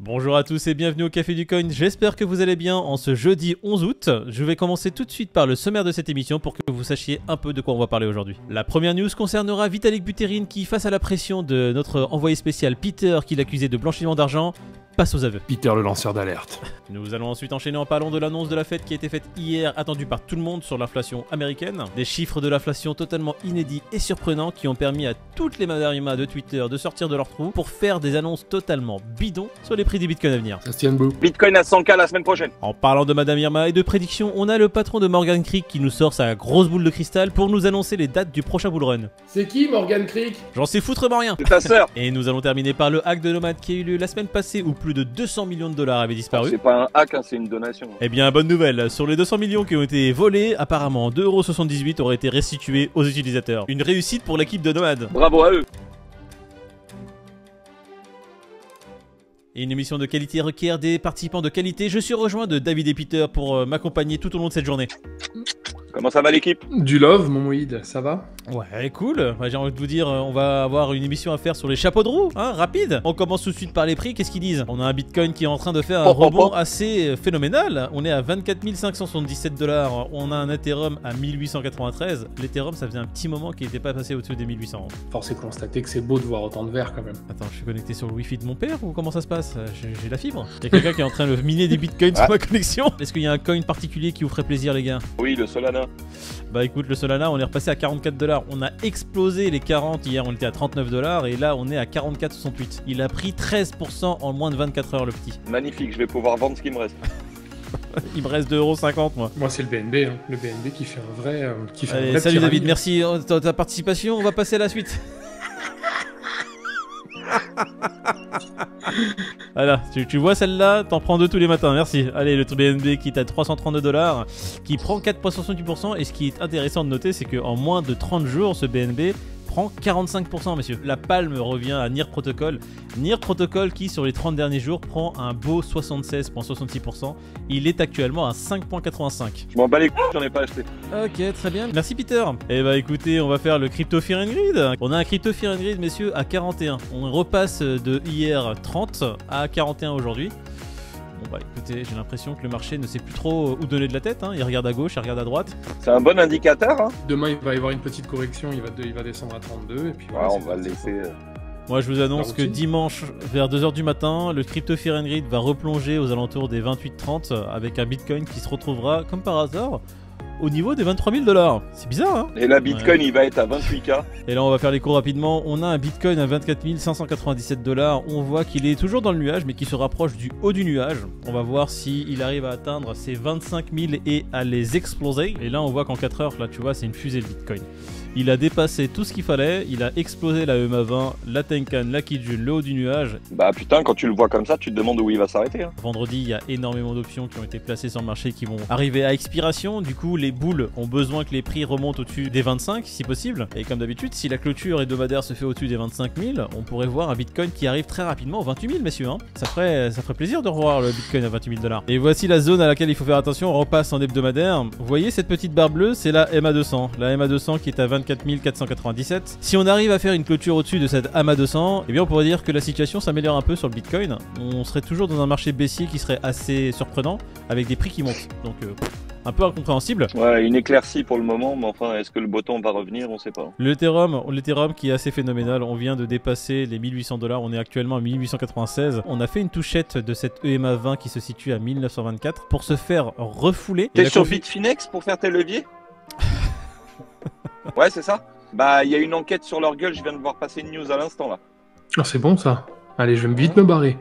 Bonjour à tous et bienvenue au Café du Coin, j'espère que vous allez bien en ce jeudi 11 août. Je vais commencer tout de suite par le sommaire de cette émission pour que vous sachiez un peu de quoi on va parler aujourd'hui. La première news concernera Vitalik Buterin qui, face à la pression de notre envoyé spécial Peter qui l'accusait de blanchiment d'argent, passe aux aveux. Peter le lanceur d'alerte. Nous allons ensuite enchaîner en parlant de l'annonce de la fête qui a été faite hier, attendue par tout le monde sur l'inflation américaine. Des chiffres de l'inflation totalement inédits et surprenants qui ont permis à toutes les madarimas de Twitter de sortir de leur trou pour faire des annonces totalement bidons sur les prix des bitcoins à venir. Ça se tient debout. Bitcoin à 100K la semaine prochaine. En parlant de Madame Irma et de prédictions, on a le patron de Morgan Creek qui nous sort sa grosse boule de cristal pour nous annoncer les dates du prochain bull run. C'est qui Morgan Creek? J'en sais foutrement rien. C'est ta sœur. Et nous allons terminer par le hack de Nomad qui a eu lieu la semaine passée où plus de 200 millions de dollars avaient disparu. C'est pas un hack, hein, c'est une donation. Eh bien, bonne nouvelle, sur les 200 millions qui ont été volés, apparemment 2,78€ auraient été restitués aux utilisateurs. Une réussite pour l'équipe de Nomad. Bravo à eux. Et une émission de qualité requiert des participants de qualité. Je suis rejoint de David et Peter pour m'accompagner tout au long de cette journée. Comment ça va l'équipe? Du love, mon Moïd, ça va? Ouais, cool. J'ai envie de vous dire, on va avoir une émission à faire sur les chapeaux de roue, hein, rapide. On commence tout de suite par les prix, qu'est-ce qu'ils disent? On a un Bitcoin qui est en train de faire un rebond assez phénoménal. On est à 24 577$. On a un Ethereum à 1893. L'Ethereum, ça faisait un petit moment qu'il n'était pas passé au-dessus des 1800. Force est de constater que c'est beau de voir autant de verre quand même. Attends, je suis connecté sur le Wi-Fi de mon père ou comment ça se passe? J'ai la fibre. Il y a quelqu'un qui est en train de miner des Bitcoins sur ma connexion. Est-ce qu'il y a un coin particulier qui vous ferait plaisir, les gars? Oui, le Solana. Bah écoute, le Solana, on est repassé à 44$. On a explosé les 40, hier on était à 39$ et là on est à 44,68$. Il a pris 13% en moins de 24 heures le petit. Magnifique, je vais pouvoir vendre ce qui me reste. Il me reste 2,50€ moi. Moi c'est le BNB, hein. Le BNB qui fait un vrai... Allez, salut David, merci de ta participation, on va passer à la suite. Voilà, tu vois celle-là, t'en prends deux tous les matins, merci. Allez, le BNB qui est à 332$, qui prend 4,68%. Et ce qui est intéressant de noter, c'est qu'en moins de 30 jours, ce BNB prend 45%, messieurs. La palme revient à NIR Protocol. NIR Protocol qui, sur les 30 derniers jours, prend un beau 76,66%. Il est actuellement à 5,85. Je m'en bats les couilles, j'en ai pas acheté. Ok, très bien. Merci Peter. Eh bah écoutez, on va faire le Crypto Fear and Greed. On a un Crypto Fear and Greed, messieurs, à 41. On repasse de hier 30 à 41 aujourd'hui. Bon bah écoutez, j'ai l'impression que le marché ne sait plus trop où donner de la tête, hein. Il regarde à gauche, il regarde à droite. C'est un bon indicateur, hein. Demain il va y avoir une petite correction, il va descendre à 32 et puis Ouais, voilà, on va le laisser. Moi je vous annonce que dimanche vers 2h du matin, le Crypto Fear and Greed va replonger aux alentours des 28-30 avec un Bitcoin qui se retrouvera comme par hasard au niveau des 23 000$. C'est bizarre, hein? Et la Bitcoin, il va être à 28K. Et là, on va faire les cours rapidement. On a un Bitcoin à 24 597$. On voit qu'il est toujours dans le nuage, mais qu'il se rapproche du haut du nuage. On va voir s'il arrive à atteindre ces 25 000 et à les exploser. Et là, on voit qu'en 4 heures, là, tu vois, c'est une fusée le Bitcoin. Il a dépassé tout ce qu'il fallait. Il a explosé la EMA20, la Tenkan, la Kijun, le haut du nuage. Bah putain, quand tu le vois comme ça, tu te demandes où il va s'arrêter, hein. Vendredi, il y a énormément d'options qui ont été placées sur le marché qui vont arriver à expiration. Du coup, les boules ont besoin que les prix remontent au-dessus des 25 si possible. Et comme d'habitude, si la clôture hebdomadaire se fait au-dessus des 25 000, on pourrait voir un Bitcoin qui arrive très rapidement aux 28 000, messieurs, hein. Ça ferait plaisir de revoir le Bitcoin à 28 000$. Et voici la zone à laquelle il faut faire attention. On repasse en hebdomadaire. Vous voyez cette petite barre bleue, c'est la MA200. La MA200 qui est à 24 497. Si on arrive à faire une clôture au-dessus de cette MA200, eh bien on pourrait dire que la situation s'améliore un peu sur le Bitcoin. On serait toujours dans un marché baissier qui serait assez surprenant avec des prix qui montent. Donc un peu incompréhensible. Ouais, une éclaircie pour le moment, mais enfin, est-ce que le botton va revenir? On sait pas. L'Ethereum qui est assez phénoménal. On vient de dépasser les 1800$. On est actuellement à 1896. On a fait une touchette de cette EMA20 qui se situe à 1924 pour se faire refouler. T'es sur Bitfinex pour faire tes leviers? Ouais, c'est ça. Bah, il y a une enquête sur leur gueule, je viens de voir passer une news à l'instant là. Ah, c'est bon ça. Allez, je vais vite me barrer.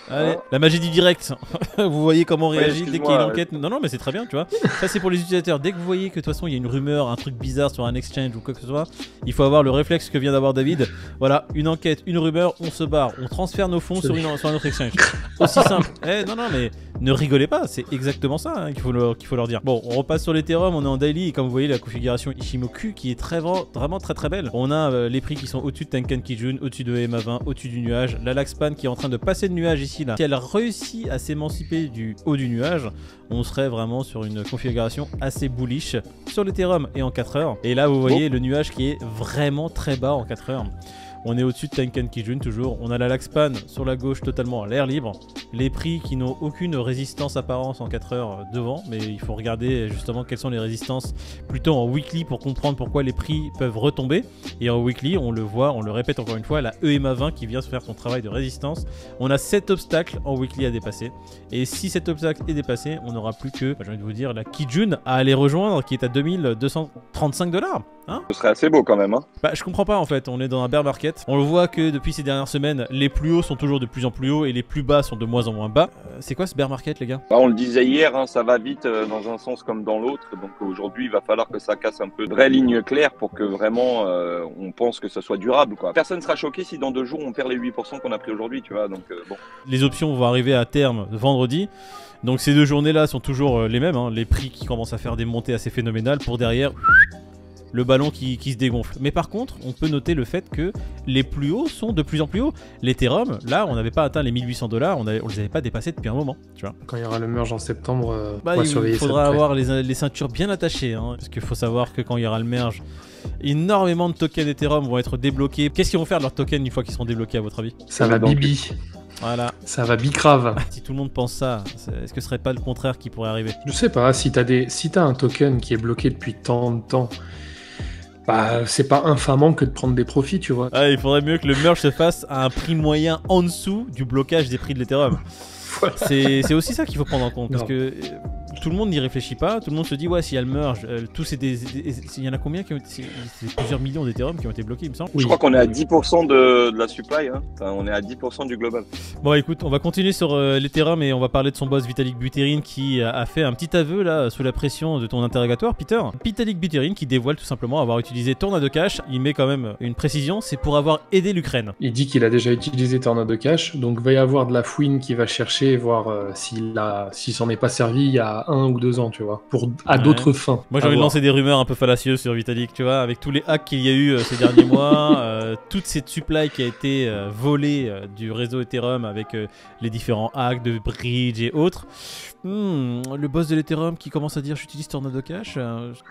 Allez, la magie du direct. Vous voyez comment on réagit dès qu'il y a une enquête. ouais. Non, mais c'est très bien, tu vois. Ça, c'est pour les utilisateurs. Dès que vous voyez que de toute façon, il y a une rumeur, un truc bizarre sur un exchange ou quoi que ce soit, il faut avoir le réflexe que vient d'avoir David. Voilà, une enquête, une rumeur, on se barre. On transfère nos fonds sur un autre exchange. Aussi simple. Non, mais ne rigolez pas. C'est exactement ça, hein, qu'il faut leur dire. Bon, on repasse sur l'Ethereum. On est en daily. Et comme vous voyez, la configuration Ichimoku qui est vraiment très belle. On a les prix qui sont au-dessus de Tenkan Kijun, au-dessus de EMA20, au-dessus du nuage. La Laxpan qui est en train de passer le nuage ici, là. Si elle réussit à s'émanciper du haut du nuage, on serait vraiment sur une configuration assez bullish sur l'Ethereum et en 4 heures. Et là, vous voyez le nuage qui est vraiment très bas en 4 heures. On est au-dessus de Tenkan Kijun toujours. On a la Laxpan sur la gauche totalement à l'air libre. Les prix qui n'ont aucune résistance apparente en 4 heures devant, mais il faut regarder justement quelles sont les résistances plutôt en weekly pour comprendre pourquoi les prix peuvent retomber. Et en weekly, on le voit, on le répète encore une fois, la EMA 20 qui vient se faire son travail de résistance. On a 7 obstacles en weekly à dépasser. Et si cet obstacle est dépassé, on n'aura plus que, j'ai envie de vous dire, la Kijun à aller rejoindre qui est à 2235 $. Hein, Ce serait assez beau quand même. Hein. bah, je comprends pas en fait, on est dans un bear market. On le voit que depuis ces dernières semaines, les plus hauts sont toujours de plus en plus hauts et les plus bas sont de moins en moins bas. C'est quoi ce bear market, les gars? Bah, on le disait hier, hein, ça va vite dans un sens comme dans l'autre. Donc aujourd'hui, il va falloir que ça casse un peu de vraies lignes claires pour que vraiment on pense que ça soit durable, quoi. Personne ne sera choqué si dans 2 jours on perd les 8% qu'on a pris aujourd'hui, tu vois. Donc bon. Les options vont arriver à terme vendredi. Donc ces 2 journées-là sont toujours les mêmes, hein. Les prix qui commencent à faire des montées assez phénoménales pour derrière le ballon qui se dégonfle. Mais par contre, on peut noter le fait que les plus hauts sont de plus en plus hauts. L'Ethereum, là, on n'avait pas atteint les 1800 $, on les avait pas dépassés depuis un moment, tu vois. Quand il y aura le merge en septembre, Bah, on va il surveiller ça de faudra près. avoir les ceintures bien attachées, hein, parce qu'il faut savoir que quand il y aura le merge, énormément de tokens Ethereum vont être débloqués. Qu'est-ce qu'ils vont faire de leurs tokens une fois qu'ils seront débloqués, à votre avis? Ça va bibi, Voilà. ça va bicrave. Si tout le monde pense ça, est-ce que ce serait pas le contraire qui pourrait arriver? Je sais pas, si t'as un token qui est bloqué depuis tant de temps, bah c'est pas infamant que de prendre des profits, tu vois. Ah, il faudrait mieux que le merge se fasse à un prix moyen en dessous du blocage des prix de l'Ethereum. Voilà. C'est aussi ça qu'il faut prendre en compte, parce Non. que tout le monde n'y réfléchit pas, tout le monde se dit ouais, s'il y a le merge, il y en a combien qui ont été, c'est plusieurs millions d'Ethereum qui ont été bloqués, il me semble. Oui. Je crois qu'on est à 10% de la supply, hein. Enfin, on est à 10% du global. Bon écoute, on va continuer sur l'Ethereum et on va parler de son boss Vitalik Buterin qui a fait un petit aveu là sous la pression de ton interrogatoire, Peter. Vitalik Buterin qui dévoile tout simplement avoir utilisé Tornado Cash. Il met quand même une précision, c'est pour avoir aidé l'Ukraine. Il dit qu'il a déjà utilisé Tornado Cash, donc va y avoir de la fouine qui va chercher, voir s'il s'en est pas servi il y a 1 ou 2 ans, tu vois, à Ouais. d'autres fins. Moi j'ai À envie de voir. lancer des rumeurs un peu fallacieuses sur Vitalik, tu vois, avec tous les hacks qu'il y a eu ces derniers mois, toute cette supply qui a été volée du réseau Ethereum avec les différents hacks de bridge et autres. Le boss de l'Ethereum qui commence à dire j'utilise Tornado Cash.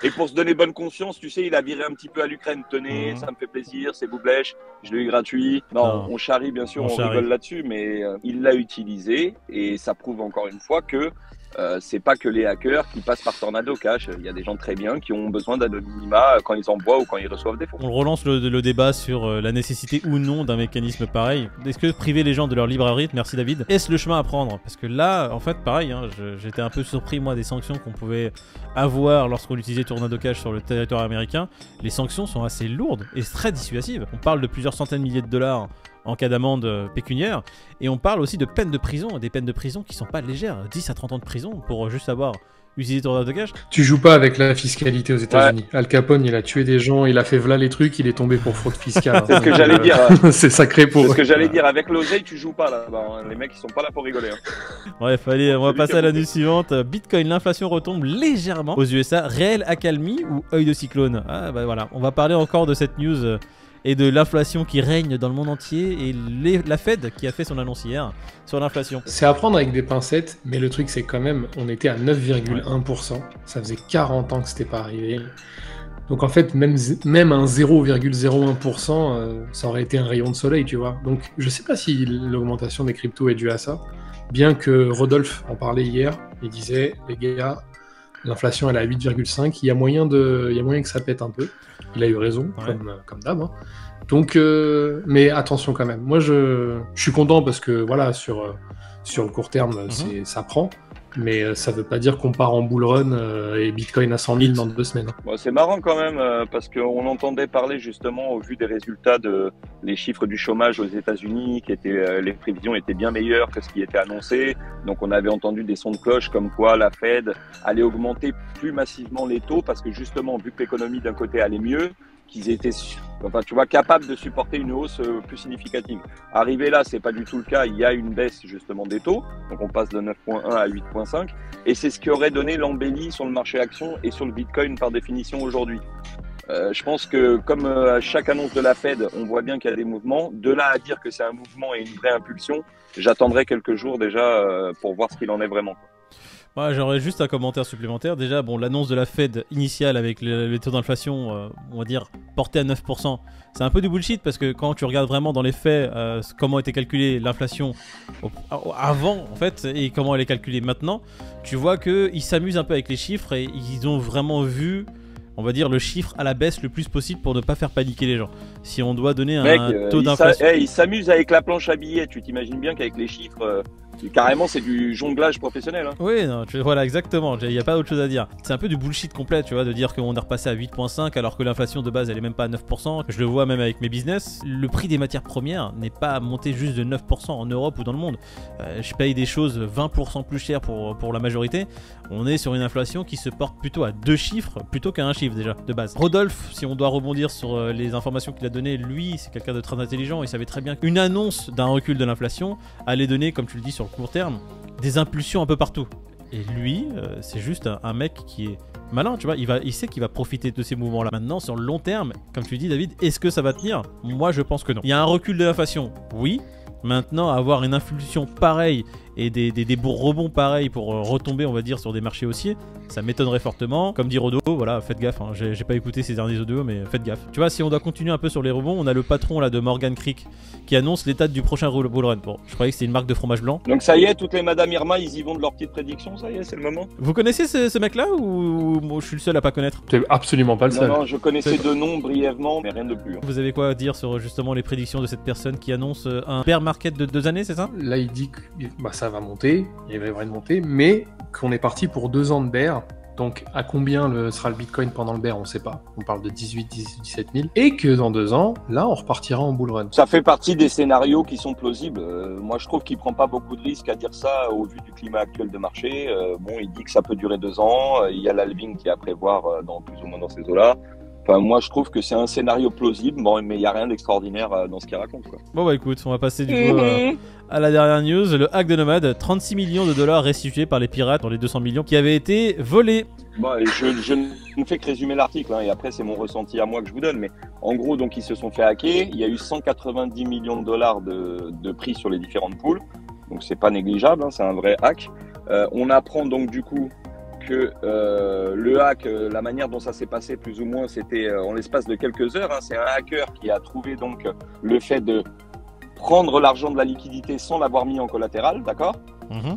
Et pour se donner bonne conscience, tu sais, il a viré un petit peu à l'Ukraine. Tenez, ça me fait plaisir, c'est Boublèche, je l'ai eu gratuit. Non, on charrie bien sûr, on rigole là-dessus, mais il l'a utilisé et ça prouve encore une fois que c'est pas que les hackers qui passent par Tornado Cash. Il y a des gens très bien qui ont besoin d'anonymat quand ils envoient ou quand ils reçoivent des fonds. On relance le débat sur la nécessité ou non d'un mécanisme pareil. Est-ce que priver les gens de leur libre arbitre, merci David, est-ce le chemin à prendre? Parce que là, en fait, pareil, hein, j'étais un peu surpris moi des sanctions qu'on pouvait avoir lorsqu'on utilisait Tornado Cash sur le territoire américain. Les sanctions sont assez lourdes et très dissuasives. On parle de plusieurs centaines de milliers de dollars en cas d'amende pécuniaire, et on parle aussi de peines de prison, des peines de prison qui sont pas légères, 10 à 30 ans de prison pour juste avoir utilisé Tornado Cash. Tu joues pas avec la fiscalité aux États-Unis. Ouais. Al Capone, il a tué des gens, il a fait v'là les trucs, il est tombé pour fraude fiscale. C'est ce que j'allais dire. C'est sacré pour. C'est ce que j'allais dire. Avec l'oseille, tu joues pas là. Bah, les mecs, ils sont pas là pour rigoler. Hein. Bref, allez, on va passer à la news suivante. Bitcoin, l'inflation retombe légèrement aux USA. Réelle accalmie ou œil de cyclone? Ah bah voilà, on va parler encore de cette news et de l'inflation qui règne dans le monde entier et la Fed qui a fait son annonce hier sur l'inflation. C'est à prendre avec des pincettes, mais le truc c'est quand même, on était à 9,1%, ça faisait 40 ans que c'était pas arrivé. Donc en fait, même un 0,01%, ça aurait été un rayon de soleil, tu vois. Donc je sais pas si l'augmentation des cryptos est due à ça, bien que Rodolphe en parlait hier, il disait, les gars, l'inflation elle est à 8,5, il y a moyen que ça pète un peu. Il a eu raison, ouais. comme d'hab. Hein. Donc, mais attention quand même. Moi, je suis content parce que voilà, sur le court terme, ça prend. Mais ça veut pas dire qu'on part en bull run et Bitcoin à 100 000 dans 2 semaines. Bon, c'est marrant quand même parce qu'on entendait parler justement au vu des résultats les chiffres du chômage aux États-Unis, qui étaient les prévisions étaient bien meilleures que ce qui était annoncé. Donc on avait entendu des sons de cloche comme quoi la Fed allait augmenter plus massivement les taux parce que justement vu que l'économie d'un côté allait mieux, qu'ils étaient, enfin, tu vois, capables de supporter une hausse plus significative. Arrivé là, c'est pas du tout le cas. Il y a une baisse justement des taux, donc on passe de 9,1 à 8,5, et c'est ce qui aurait donné l'embellie sur le marché action et sur le Bitcoin par définition aujourd'hui. Je pense que comme à chaque annonce de la Fed, on voit bien qu'il y a des mouvements. De là à dire que c'est un mouvement et une vraie impulsion, j'attendrai quelques jours déjà pour voir ce qu'il en est vraiment. Ouais, j'aurais juste un commentaire supplémentaire. Déjà, bon, l'annonce de la Fed initiale avec les taux d'inflation, on va dire, portés à 9%, c'est un peu du bullshit parce que quand tu regardes vraiment dans les faits comment était calculée l'inflation avant, en fait, et comment elle est calculée maintenant, tu vois qu'ils s'amusent un peu avec les chiffres et ils ont vraiment vu, on va dire, le chiffre à la baisse le plus possible pour ne pas faire paniquer les gens. Si on doit donner un taux d'inflation... Ils s'amusent avec la planche à billets, tu t'imagines bien qu'avec les chiffres... Carrément, c'est du jonglage professionnel. Hein. Oui, non, voilà, exactement. Il n'y a pas autre chose à dire. C'est un peu du bullshit complet, tu vois, de dire qu'on est repassé à 8,5 alors que l'inflation de base, elle est même pas à 9%. Je le vois même avec mes business. Le prix des matières premières n'est pas monté juste de 9% en Europe ou dans le monde. Je paye des choses 20% plus chères pour la majorité. On est sur une inflation qui se porte plutôt à 2 chiffres plutôt qu'à un chiffre déjà, de base. Rodolphe, si on doit rebondir sur les informations qu'il a données, lui, c'est quelqu'un de très intelligent. Il savait très bien qu'une annonce d'un recul de l'inflation allait donner, comme tu le dis, sur court terme, des impulsions un peu partout. Et lui, c'est juste un mec qui est malin, tu vois, il sait qu'il va profiter de ces mouvements-là. Maintenant, sur le long terme, comme tu dis, David, est-ce que ça va tenir? Moi, je pense que non. Il y a un recul de l'inflation, oui. Maintenant, avoir une impulsion pareille et des rebonds pareils pour retomber, on va dire, sur des marchés haussiers, ça m'étonnerait fortement. Comme dit Rodo, voilà, faites gaffe, hein. J'ai pas écouté ces derniers audios, mais faites gaffe. Tu vois, si on doit continuer un peu sur les rebonds, on a le patron là de Morgan Creek qui annonce l'état du prochain bull run. Bon, je croyais que c'était une marque de fromage blanc. Donc ça y est, toutes les Madame Irma, ils y vont de leur petite prédiction, ça y est, c'est le moment. Vous connaissez ce mec-là ou moi, je suis le seul à pas connaître? T'es absolument pas le seul. Non, je connaissais deux noms brièvement, mais rien de plus. Hein. Vous avez quoi à dire sur justement les prédictions de cette personne qui annonce un bear market de 2 années, c'est ça? Là, il dit que ça va monter, il va y avoir une montée, mais qu'on est parti pour 2 ans de bear. Donc, à combien sera le Bitcoin pendant le bear, on ne sait pas. On parle de 17 000. Et que dans 2 ans, là, on repartira en bull run. Ça fait partie des scénarios qui sont plausibles. Moi, je trouve qu'il prend pas beaucoup de risques à dire ça au vu du climat actuel de marché. Bon, il dit que ça peut durer 2 ans. Il y a l'halving qui est à prévoir dans plus ou moins dans ces eaux-là. Enfin, moi, je trouve que c'est un scénario plausible, bon, mais il n'y a rien d'extraordinaire dans ce qu'il raconte. Quoi. Bon, bah écoute, on va passer du coup à la dernière news. Le hack de Nomad, 36 millions de dollars restitués par les pirates dans les 200 millions qui avaient été volés. Bon, je ne fais que résumer l'article, hein, et après, c'est mon ressenti à moi que je vous donne. Mais en gros, donc, ils se sont fait hacker. Il y a eu 190 millions de dollars de prix sur les différentes poules. Donc, c'est pas négligeable, hein, c'est un vrai hack. On apprend donc, du coup, que le hack, la manière dont ça s'est passé plus ou moins, c'était en l'espace de quelques heures. Hein, c'est un hacker qui a trouvé donc le fait de prendre l'argent de la liquidité sans l'avoir mis en collatéral, d'accord,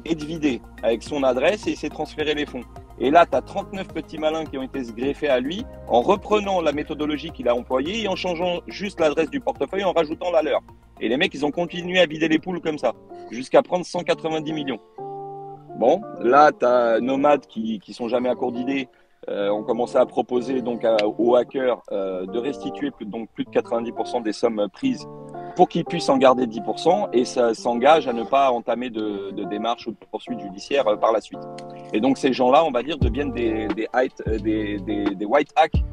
et de vider avec son adresse et il s'est transféré les fonds. Et là, tu as 39 petits malins qui ont été greffés à lui en reprenant la méthodologie qu'il a employée et en changeant juste l'adresse du portefeuille en rajoutant la leur. Et les mecs, ils ont continué à vider les poules comme ça, jusqu'à prendre 190 millions. Bon, là, tu as Nomad qui sont jamais à court d'idées, ont commencé à proposer donc aux hackers de restituer plus de 90% des sommes prises pour qu'ils puissent en garder 10% et ça s'engage à ne pas entamer de démarches ou de poursuites judiciaires par la suite. Et donc ces gens-là, on va dire, deviennent des white hacks.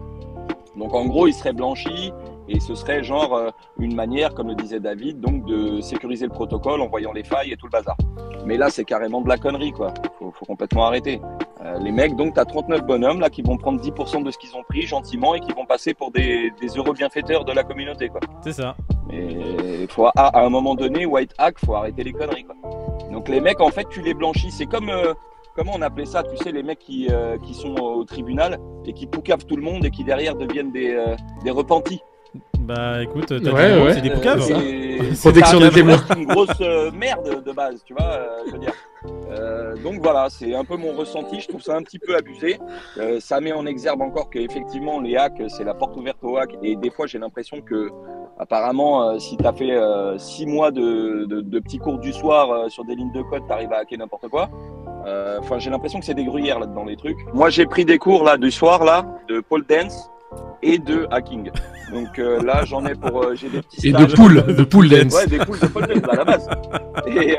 Donc en gros, ils seraient blanchis et ce serait genre une manière, comme le disait David, donc de sécuriser le protocole en voyant les failles et tout le bazar. Mais là, c'est carrément de la connerie, quoi. Faut complètement arrêter. Les mecs, donc, t'as 39 bonhommes là qui vont prendre 10% de ce qu'ils ont pris gentiment et qui vont passer pour des heureux bienfaiteurs de la communauté, quoi. C'est ça. Mais à un moment donné, white hack, faut arrêter les conneries, quoi. Donc les mecs, en fait, tu les blanchis. C'est comme comment on appelait ça, tu sais, les mecs qui sont au tribunal et qui poucavent tout le monde et qui derrière deviennent des repentis. Bah écoute, t'as c'est des poucaves. Protection des témoins. C'est une grosse merde de base, tu vois, je veux dire. Donc voilà, c'est un peu mon ressenti, je trouve ça un petit peu abusé. Ça met en exergue encore qu'effectivement les hacks, c'est la porte ouverte aux hacks et des fois j'ai l'impression que apparemment si t'as fait 6 mois de petits cours du soir sur des lignes de code, t'arrives à hacker n'importe quoi. Enfin j'ai l'impression que c'est des gruyères là-dedans les trucs. Moi j'ai pris des cours là du soir là de pole dance et de hacking. Donc là, j'en ai pour j'ai des petits stages. Et de pool dance. Ouais, des poules de pole dance à la base. Et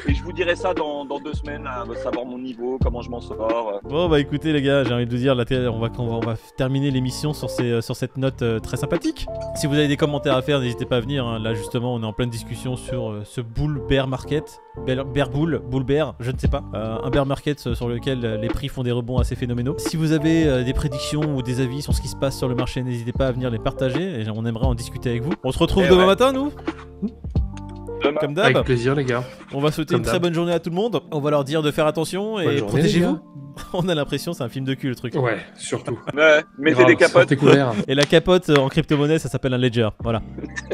je vous dirai ça dans 2 semaines, à savoir mon niveau, comment je m'en sors. Bon bah écoutez les gars, j'ai envie de vous dire, là, on va terminer l'émission sur cette note très sympathique. Si vous avez des commentaires à faire, n'hésitez pas à venir. Hein. Là justement, on est en pleine discussion sur ce bull bear market, bull bear, je ne sais pas, un bear market sur lequel les prix font des rebonds assez phénoménaux. Si vous avez des prédictions ou des avis sur ce qui se passe sur le marché, n'hésitez pas à venir les partager et on aimerait en discuter avec vous. On se retrouve demain matin, nous. Demain. Comme Avec d'hab. plaisir, les gars. On va souhaiter Comme une très d'hab. bonne journée à tout le monde. On va leur dire de faire attention Bonne et journée, protégez-vous. On a l'impression c'est un film de cul le truc. Ouais, surtout. Ouais, mettez Grave, des capotes. sortez couverts. Et la capote en crypto-monnaie, ça s'appelle un ledger. Voilà.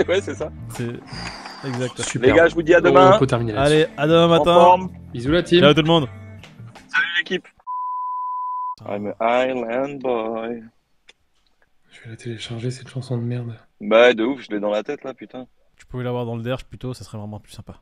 Ouais, c'est ça. C'est exact. Super. Les gars, je vous dis à Bon, demain. on peut terminer là-dessus. Allez, à demain En matin. forme. Bisous la team. Ciao tout le monde. Salut l'équipe. I'm an island boy. Je vais la télécharger, cette chanson de merde. Bah, de ouf, je l'ai dans la tête là, putain. Tu pouvais l'avoir dans le derge plutôt, ça serait vraiment plus sympa.